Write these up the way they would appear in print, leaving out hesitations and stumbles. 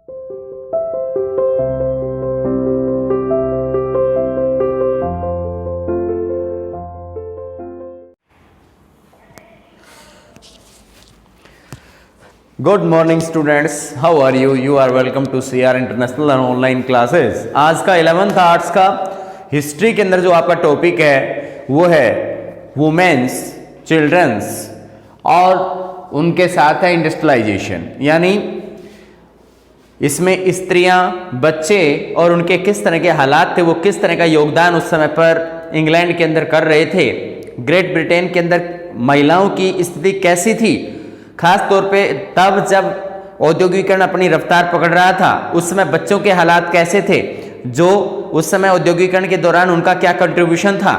Good morning students, how are you? You are welcome to CR international and online classes. आज का 11th arts का history के अंदर जो आपका टॉपिक है वो है वुमेन्स, चिल्ड्रंस और उनके साथ है इंडस्ट्रियलाइजेशन, यानी इसमें स्त्रियां, बच्चे और उनके किस तरह के हालात थे, वो किस तरह का योगदान उस समय पर इंग्लैंड के अंदर कर रहे थे, ग्रेट ब्रिटेन के अंदर महिलाओं की स्थिति कैसी थी, खास तौर पे तब जब औद्योगिकरण अपनी रफ्तार पकड़ रहा था उस समय बच्चों के हालात कैसे थे, जो उस समय औद्योगिकरण के दौरान उनका क्या कंट्रीब्यूशन था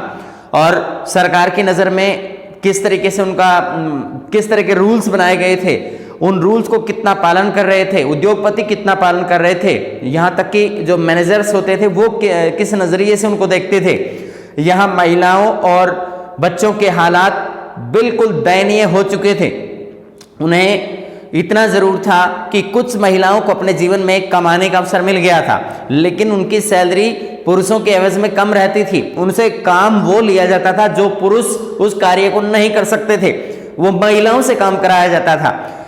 और सरकार की नज़र में किस तरीके से उनका किस तरह के रूल्स बनाए गए थे, उन रूल्स को कितना पालन कर रहे थे, उद्योगपति कितना पालन कर रहे थे, यहाँ तक कि जो मैनेजर्स होते थे वो किस नज़रिए से उनको देखते थे। यहाँ महिलाओं और बच्चों के हालात बिल्कुल दयनीय हो चुके थे। उन्हें इतना ज़रूर था कि कुछ महिलाओं को अपने जीवन में कमाने का अवसर मिल गया था, लेकिन उनकी सैलरी पुरुषों के एवज में कम रहती थी। उनसे काम वो लिया जाता था जो पुरुष उस कार्य को नहीं कर सकते थे, वो महिलाओं से काम कराया जाता था।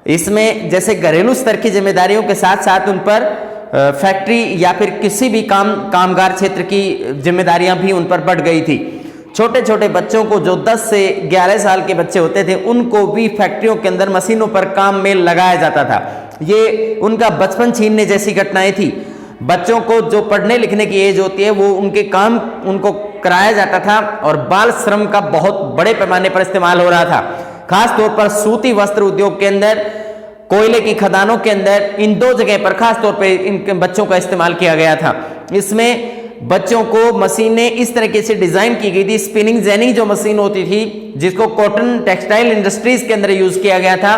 इसमें जैसे घरेलू स्तर की जिम्मेदारियों के साथ साथ उन पर फैक्ट्री या फिर किसी भी कामगार क्षेत्र की जिम्मेदारियां भी उन पर बढ़ गई थी। छोटे छोटे बच्चों को, जो 10 से 11 साल के बच्चे होते थे, उनको भी फैक्ट्रियों के अंदर मशीनों पर काम में लगाया जाता था। ये उनका बचपन छीनने जैसी घटनाएं थी। बच्चों को जो पढ़ने लिखने की एज होती है वो उनके काम उनको कराया जाता था और बाल श्रम का बहुत बड़े पैमाने पर इस्तेमाल हो रहा था। खास तौर पर सूती वस्त्र उद्योग के अंदर, कोयले की खदानों के अंदर, इन दो जगह पर खास तौर पर इन बच्चों का इस्तेमाल किया गया था। इसमें बच्चों को मशीनें इस तरीके से डिजाइन की गई थी। स्पिनिंग जेनी जो मशीन होती थी, जिसको कॉटन टेक्सटाइल इंडस्ट्रीज के अंदर यूज किया गया था,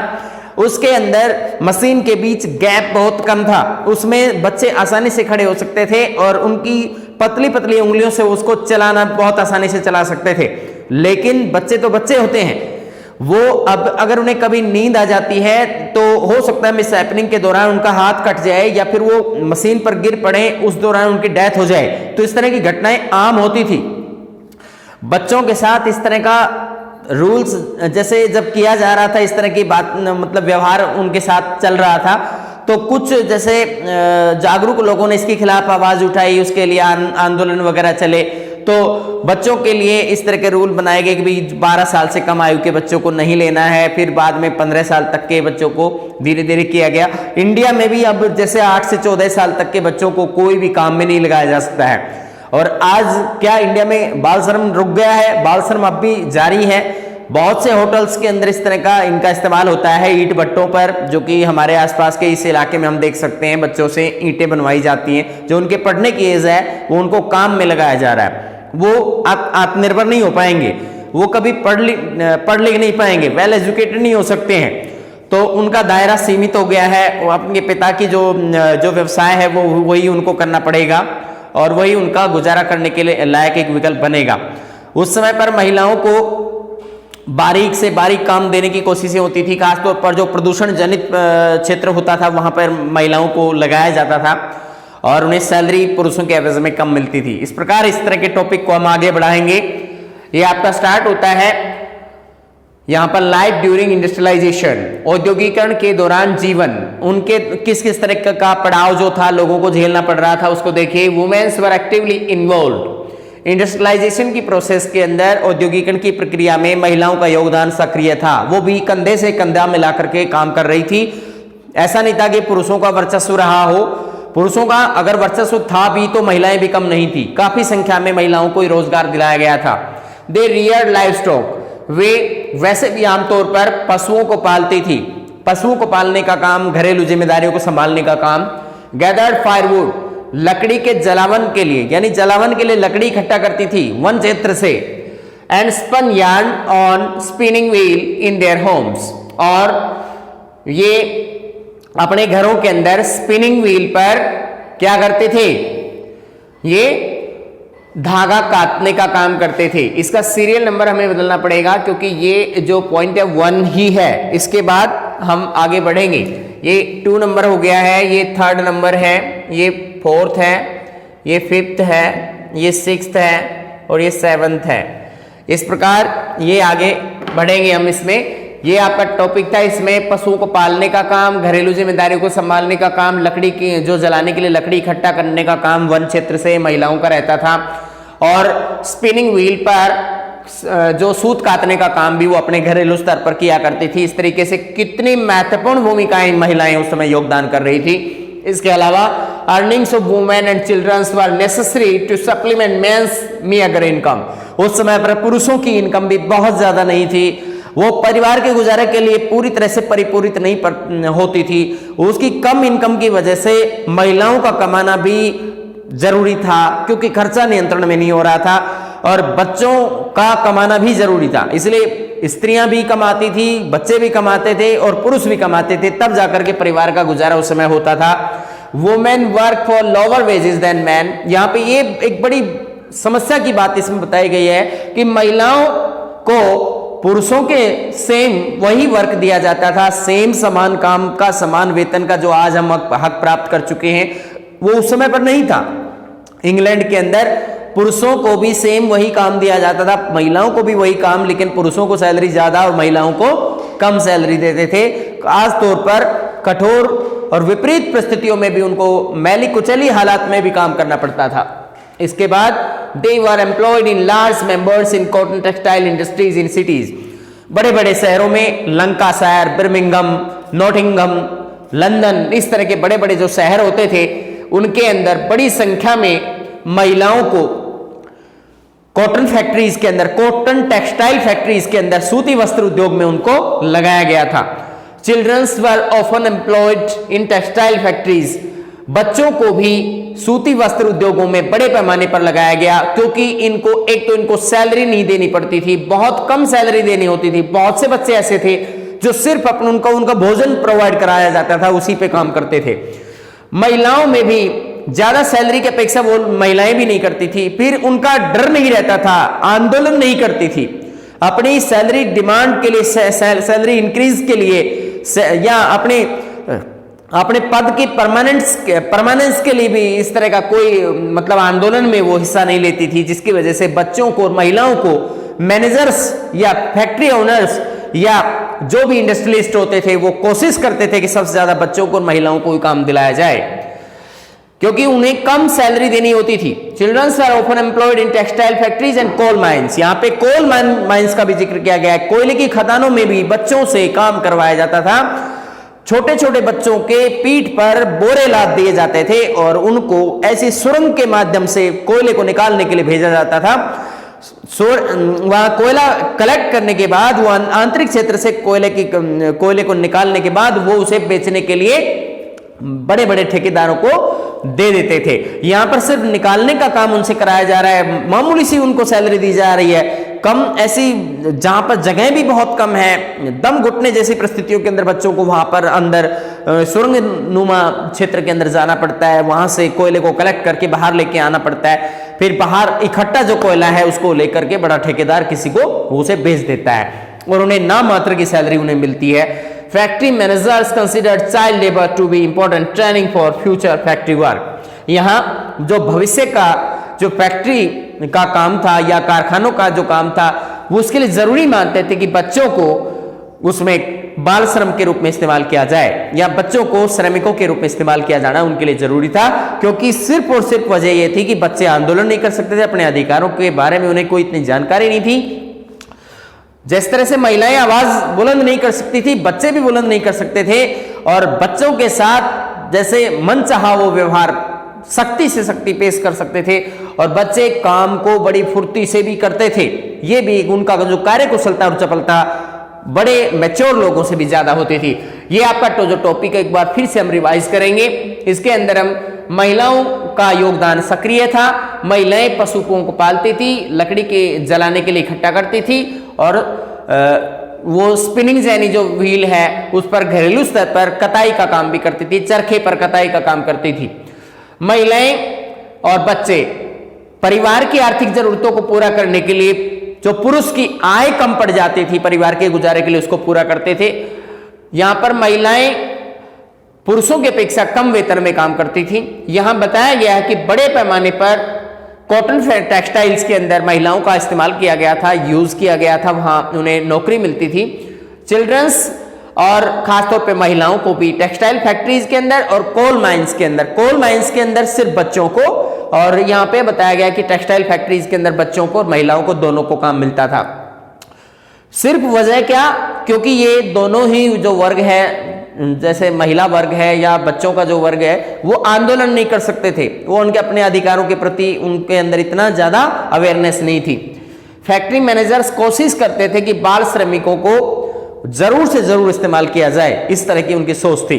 उसके अंदर मशीन के बीच गैप बहुत कम था। उसमें बच्चे आसानी से खड़े हो सकते थे और उनकी पतली पतली उंगलियों से उसको चलाना बहुत आसानी से चला सकते थे। लेकिन बच्चे तो बच्चे होते हैं, वो अब अगर उन्हें कभी नींद आ जाती है तो हो सकता है मिस हैपनिंग के दौरान उनका हाथ कट जाए या फिर वो मशीन पर गिर पड़े, उस दौरान उनकी डेथ हो जाए। तो इस तरह की घटनाएं आम होती थी। बच्चों के साथ इस तरह का रूल्स जैसे जब किया जा रहा था, इस तरह की बात मतलब व्यवहार उनके साथ चल रहा था, तो कुछ जैसे जागरूक लोगों ने इसके खिलाफ आवाज उठाई, उसके लिए आंदोलन वगैरह चले। तो बच्चों के लिए इस तरह के रूल बनाए गए कि भाई 12 साल से कम आयु के बच्चों को नहीं लेना है। फिर बाद में 15 साल तक के बच्चों को धीरे धीरे किया गया। इंडिया में भी अब जैसे 8 से 14 साल तक के बच्चों को कोई भी काम में नहीं लगाया जा सकता है। और आज क्या इंडिया में बाल श्रम रुक गया है? बाल श्रम अब भी जारी है। बहुत से होटल्स के अंदर इस तरह का इनका इस्तेमाल होता है, ईंट भट्टों पर, जो कि हमारे आसपास के इस इलाके में हम देख सकते हैं। बच्चों से ईंटें बनवाई जाती हैं, जो उनके पढ़ने की एज है वो उनको काम में लगाया जा रहा है। वो आत्मनिर्भर नहीं हो पाएंगे, वो कभी पढ़ लिख नहीं पाएंगे, वेल एजुकेटेड नहीं हो सकते हैं। तो उनका दायरा सीमित हो गया है। वो अपने पिता की जो व्यवसाय है वो वही उनको करना पड़ेगा और वही उनका गुजारा करने के लिए लायक एक विकल्प बनेगा। उस समय पर महिलाओं को बारीक से बारीक काम देने की कोशिशें होती थी। खासतौर पर जो प्रदूषण जनित क्षेत्र होता था वहां पर महिलाओं को लगाया जाता था और उन्हें सैलरी पुरुषों के एवज में कम मिलती थी। इस प्रकार इस तरह के टॉपिक को हम आगे बढ़ाएंगे। ये आपका स्टार्ट होता है यहाँ पर लाइफ ड्यूरिंग इंडस्ट्रियलाइजेशन, औद्योगिकरण के दौरान जीवन, उनके किस किस तरह का पड़ाव जो था लोगों को झेलना पड़ रहा था उसको देखिए। वुमेन्स वर एक्टिवली इन्वॉल्व्ड। इंडस्ट्रियलाइजेशन की प्रोसेस के अंदर, औद्योगिकरण की प्रक्रिया में महिलाओं का योगदान सक्रिय था। वो भी कंधे से कंधा मिला करके काम कर रही थी। ऐसा नहीं था कि पुरुषों का वर्चस्व रहा हो। पुरुषों का अगर वर्चस्व था भी तो महिलाएं भी कम नहीं थी। काफी संख्या में महिलाओं को रोजगार दिलाया गया था। दे रियर्ड लाइव स्टॉक, वे वैसे भी आमतौर पर पशुओं को पालती थी। पशुओं को पालने का काम, घरेलू जिम्मेदारियों को संभालने का काम। गैदर्ड फायरवुड, लकड़ी के जलावन के लिए, यानी जलावन के लिए लकड़ी इकट्ठा करती थी वन क्षेत्र से। And spun yarn on spinning wheel in their homes, और ये अपने घरों के अंदर स्पिनिंग व्हील पर क्या करते थे? ये धागा काटने का काम करते थे। इसका सीरियल नंबर हमें बदलना पड़ेगा क्योंकि ये जो पॉइंट है 1 ही है। इसके बाद हम आगे बढ़ेंगे। ये 2 नंबर हो गया है, ये 3rd नंबर है, ये 4th है, ये 5th है, ये 6th है और ये 7th है। इस प्रकार ये आगे बढ़ेंगे हम इसमें। ये आपका टॉपिक था। इसमें पशुओं को पालने का काम, घरेलू जिम्मेदारियों को संभालने का काम, लकड़ी की जो जलाने के लिए लकड़ी इकट्ठा करने का काम वन क्षेत्र से महिलाओं का रहता था, और स्पिनिंग व्हील पर जो सूत काटने का काम भी वो अपने घरेलू स्तर पर किया करती थी। इस तरीके से कितनी महत्वपूर्ण भूमिकाएं महिलाएं उस समय योगदान कर रही थी। इसके अलावा earnings of women and childrens were necessary to supplement men's meagre income. उस समय पर पुरुषों की इनकम भी बहुत ज्यादा नहीं थी, वो परिवार के गुजारे के लिए पूरी तरह से परिपूरित नहीं होती थी। उसकी कम इनकम की वजह से महिलाओं का कमाना भी जरूरी था क्योंकि खर्चा नियंत्रण में नहीं हो रहा था, और बच्चों का कमाना भी जरूरी था। इसलिए स्त्रियां भी कमाती थी, बच्चे भी कमाते थे और पुरुष भी कमाते थे, तब जाकर के परिवार का गुजारा उस समय होता था। Women work for lower wages than man. यहाँ पे ये एक बड़ी समस्या की बात इसमें बताई गई है कि महिलाओं को पुरुषों के सेम वही वर्क दिया जाता था, सेम समान काम का समान वेतन का जो आज हम हक प्राप्त कर चुके हैं, वो उस समय पर नहीं था। इंग्लैंड के अंदर पुरुषों को भी सेम वही काम दिया जाता था, महिलाओं को भी वही काम, लेकिन पुरुषों को सैलरी ज्यादा और महिलाओं को कम सैलरी देते थे। खास तौर पर कठोर और विपरीत परिस्थितियों में भी उनको मैली कुचली हालात में भी काम करना पड़ता था। इसके बाद they were employed in large members in cotton textile industries in cities. बड़े बड़े शहरों में लंकाशायर, बर्मिंघम, नॉटिंघम, लंदन, इस तरह के बड़े बड़े जो शहर होते थे उनके अंदर बड़ी संख्या में महिलाओं को कॉटन फैक्ट्रीज के अंदर, कॉटन टेक्सटाइल फैक्ट्रीज के अंदर, सूती वस्त्र उद्योग में उनको लगाया गया था। Childrens were often employed in textile factories. बच्चों को भी सूती वस्त्र उद्योगों में बड़े पैमाने पर लगाया गया क्योंकि इनको सैलरी नहीं देनी पड़ती थी, बहुत कम सैलरी देनी होती थी। बहुत से बच्चे ऐसे थे जो सिर्फ उनका भोजन प्रोवाइड कराया जाता था, उसी पे काम करते थे। महिलाओं में भी ज्यादा सैलरी की अपेक्षा वो महिलाएं भी नहीं करती थी, फिर उनका डर नहीं रहता था, आंदोलन नहीं करती थी। अपनी सैलरी डिमांड के लिए, सैलरी इंक्रीज के लिए या अपने पद की परमानेंस के लिए भी इस तरह का कोई मतलब आंदोलन में वो हिस्सा नहीं लेती थी, जिसकी वजह से बच्चों को और महिलाओं को मैनेजर्स या फैक्ट्री ओनर्स या जो भी इंडस्ट्रियलिस्ट होते थे वो कोशिश करते थे कि सबसे ज्यादा बच्चों को और महिलाओं को काम दिलाया जाए क्योंकि उन्हें कम सैलरी देनी होती थी। Childrens are often employed in textile factories and coal mines. यहाँ पे कोल माइंस का भी जिक्र किया गया है। कोयले की खदानों में भी बच्चों से काम करवाया जाता था। छोटे छोटे बच्चों के पीठ पर बोरे लाद दिए जाते थे और उनको ऐसी सुरंग के माध्यम से कोयले को निकालने के लिए भेजा जाता था। वहां कोयला कलेक्ट करने के बाद वो आंतरिक क्षेत्र से कोयले को निकालने के बाद वो उसे बेचने के लिए बड़े बड़े ठेकेदारों को दे देते थे। यहां पर सिर्फ निकालने का काम उनसे कराया जा रहा है, मामूली सी उनको सैलरी दी जा रही है। कम ऐसी जहां पर जगह भी बहुत कम है, दम घुटने जैसी परिस्थितियों के अंदर बच्चों को वहां पर अंदर सुरंग नुमा क्षेत्र के अंदर जाना पड़ता है, वहां से कोयले को कलेक्ट करके बाहर लेके आना पड़ता है, फिर बाहर इकट्ठा जो कोयला है उसको लेकर के बड़ा ठेकेदार किसी को उसे बेच देता है और उन्हें नाम मात्र की सैलरी उन्हें मिलती है। Factory managers considered child labour to be important training for future factory work. यहाँ जो भविष्य का जो फैक्ट्री का काम था या कारखानों का जो काम था वो उसके लिए जरूरी मानते थे कि बच्चों को उसमें बाल श्रम के रूप में इस्तेमाल किया जाए या बच्चों को श्रमिकों के रूप में इस्तेमाल किया जाना उनके लिए जरूरी था, क्योंकि सिर्फ और सिर्फ वजह यह थी कि बच्चे आंदोलन नहीं कर सकते थे, अपने अधिकारों के बारे में उन्हें कोई इतनी जानकारी नहीं थी। जिस तरह से महिलाएं आवाज बुलंद नहीं कर सकती थी, बच्चे भी बुलंद नहीं कर सकते थे और बच्चों के साथ जैसे मन चाहा वो व्यवहार सख्ती से सख्ती पेश कर सकते थे और बच्चे काम को बड़ी फुर्ती से भी करते थे। ये भी उनका जो कार्य कुशलता और चपलता बड़े मैच्योर लोगों से भी ज्यादा होती थी। ये आपका जो टॉपिक एक बार फिर से हम रिवाइज करेंगे। इसके अंदर हम महिलाओं का योगदान सक्रिय था। महिलाएं पशुओं को पालती थी, लकड़ी के जलाने के लिए इकट्ठा करती थी और वो स्पिनिंग यानी जो व्हील है उस पर घरेलू स्तर पर कताई का काम भी करती थी, चरखे पर कताई का काम करती थी। महिलाएं और बच्चे परिवार की आर्थिक जरूरतों को पूरा करने के लिए जो पुरुष की आय कम पड़ जाती थी परिवार के गुजारे के लिए उसको पूरा करते थे। यहां पर महिलाएं पुरुषों की अपेक्षा कम वेतन में काम करती थी। यहां बताया गया है कि बड़े पैमाने पर कॉटन टेक्सटाइल्स के अंदर महिलाओं का इस्तेमाल किया गया था, यूज किया गया था, वहां उन्हें नौकरी मिलती थी। चिल्ड्रंस और खासतौर पे महिलाओं को भी टेक्सटाइल फैक्ट्रीज के अंदर और कोल माइंस के अंदर सिर्फ बच्चों को, और यहाँ पे बताया गया कि टेक्सटाइल फैक्ट्रीज के अंदर बच्चों को और महिलाओं को दोनों को काम मिलता था। सिर्फ वजह क्या, क्योंकि ये दोनों ही जो वर्ग है, जैसे महिला वर्ग है या बच्चों का जो वर्ग है, वो आंदोलन नहीं कर सकते थे, वो उनके अपने अधिकारों के प्रति उनके अंदर इतना ज्यादा अवेयरनेस नहीं थी। फैक्ट्री मैनेजर्स कोशिश करते थे कि बाल श्रमिकों को जरूर से जरूर इस्तेमाल किया जाए, इस तरह की उनकी सोच थी।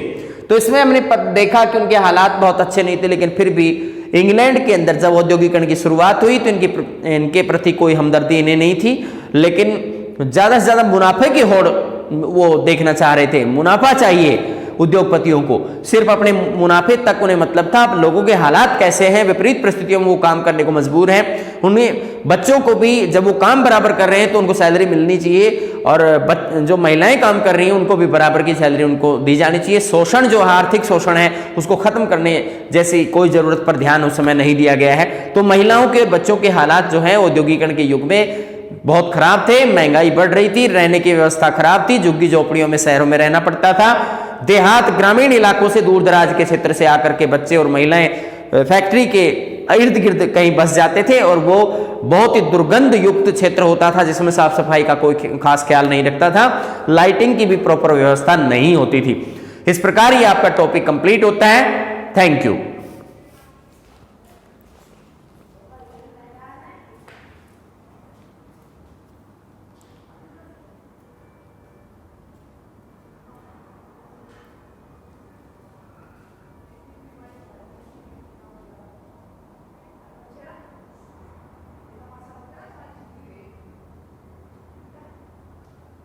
तो इसमें हमने देखा कि उनके हालात बहुत अच्छे नहीं थे, लेकिन फिर भी इंग्लैंड के अंदर जब औद्योगिकरण की शुरुआत हुई तो इनके प्रति कोई हमदर्दी इन्हें नहीं थी, लेकिन ज्यादा से ज्यादा मुनाफे की होड़ वो देखना चाह रहे थे। मुनाफा चाहिए उद्योगपतियों को, सिर्फ अपने मुनाफे तक उन्हें मतलब था। लोगों के हालात कैसे हैं, विपरीत परिस्थितियों में वो काम करने को मजबूर हैं। उन्हें बच्चों को भी जब वो काम बराबर कर रहे हैं तो उनको सैलरी मिलनी चाहिए, और जो महिलाएं काम कर रही हैं उनको भी बराबर की सैलरी उनको दी जानी चाहिए। शोषण जो आर्थिक शोषण है उसको खत्म करने जैसी कोई जरूरत पर ध्यान उस समय नहीं दिया गया है। तो महिलाओं के बच्चों के हालात जो है औद्योगिकरण के युग में बहुत खराब थे। महंगाई बढ़ रही थी, रहने की व्यवस्था खराब थी, झुग्गी झोपड़ियों में शहरों में रहना पड़ता था। देहात ग्रामीण इलाकों से दूर दराज के क्षेत्र से आकर के बच्चे और महिलाएं फैक्ट्री के इर्द गिर्द कहीं बस जाते थे, और वो बहुत ही दुर्गंध युक्त क्षेत्र होता था जिसमें साफ सफाई का कोई खास ख्याल नहीं रखता था। लाइटिंग की भी प्रॉपर व्यवस्था नहीं होती थी। इस प्रकार ये आपका टॉपिक कंप्लीट होता है। Thank you.